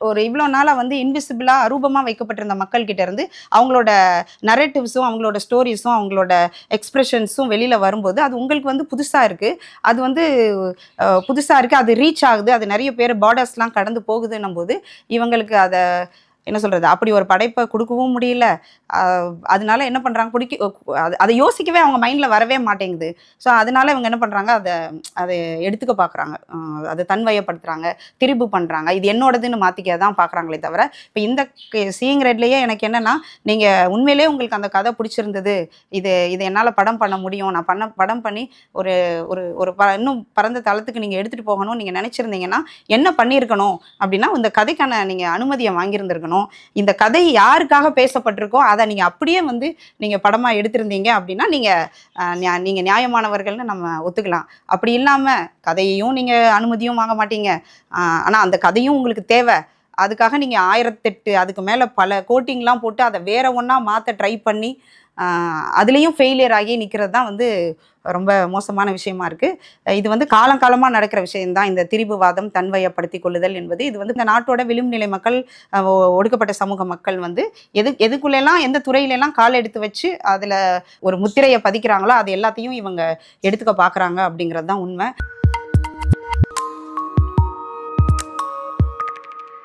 ஒரு இவ்வளோ நாளா வந்து இன்விசிபிளா அரூபமா வைக்கப்பட்டிருந்த மக்கள் கிட்ட இருந்து அவங்களோட நரேட்டிவ்ஸும் அவங்களோட ஸ்டோரிஸும் அவங்களோட எக்ஸ்பிரஷன்ஸும் வெளியில வரும்போது அது உங்களுக்கு வந்து புதுசா இருக்கு. அது வந்து புதுசா இருக்கு. அது ரீச் ஆகுது. அது நிறைய பேர் பார்டர்ஸ்லாம் கடந்து போகுதுன்னும் போது இவங்களுக்கு அதை என்ன சொல்றது, அப்படி ஒரு படைப்பை கொடுக்கவும் முடியல. அதனால என்ன பண்றாங்க, அதை யோசிக்கவே அவங்க மைண்ட்ல வரவே மாட்டேங்குது. ஸோ அதனால இவங்க என்ன பண்றாங்க, அதை எடுத்துக்க பார்க்குறாங்க, அதை தன்வயப்படுத்துறாங்க, திரிபு பண்றாங்க. இது என்னோடதுன்னு மாத்திக்க தான் பார்க்குறாங்களே தவிர, இப்போ இந்த சீயிங் ரெட்லயே எனக்கு என்னன்னா, நீங்க உண்மையிலேயே உங்களுக்கு அந்த கதை பிடிச்சிருந்தது, இது என்னால் படம் பண்ண முடியும், நான் படம் பண்ணி ஒரு ஒரு ஒரு இன்னும் பரந்த தளத்துக்கு நீங்க எடுத்துட்டு போகணும்னு நீங்க நினைச்சிருந்தீங்கன்னா என்ன பண்ணியிருக்கணும் அப்படின்னா, இந்த கதைக்கான நீங்க அனுமதியை வாங்கியிருந்திருக்கணும். இந்த கதை யாருக்காக பேசப்பட்டிருக்கோ அதை நீங்க அப்படியே வந்து நீங்க படமா எடுத்திருந்தீங்க அப்படின்னா நீங்க நியாயமானவர்கள்னு நம்ம ஒத்துக்கலாம். அப்படி இல்லாம கதையையும் நீங்க அனுமதியும் வாங்க மாட்டீங்க, ஆனா அந்த கதையும் உங்களுக்கு தேவை. அதுக்காக நீங்க 1008 அதுக்கு மேல பல கோட்டிங்லாம் போட்டு அதை வேற ஒண்ணா மாத்த ட்ரை பண்ணி அதுலேயும் ஃபெயிலியர் ஆகி நிற்கிறது தான் வந்து ரொம்ப மோசமான விஷயமா இருக்கு. இது வந்து காலங்காலமாக நடக்கிற விஷயம்தான் இந்த திரிபுவாதம், தன்வயப்படுத்தி கொள்ளுதல் என்பது. இது வந்து இந்த நாட்டோட விளிம்பு நிலை மக்கள், ஒடுக்கப்பட்ட சமூக மக்கள் வந்து எதுக்குள்ளெல்லாம் எந்த துறையிலெல்லாம் கால் எடுத்து வச்சு அதில் ஒரு முத்திரையை பதிக்கிறாங்களோ அது எல்லாத்தையும் இவங்க எடுத்துக்க பார்க்குறாங்க அப்படிங்கிறது தான் உண்மை.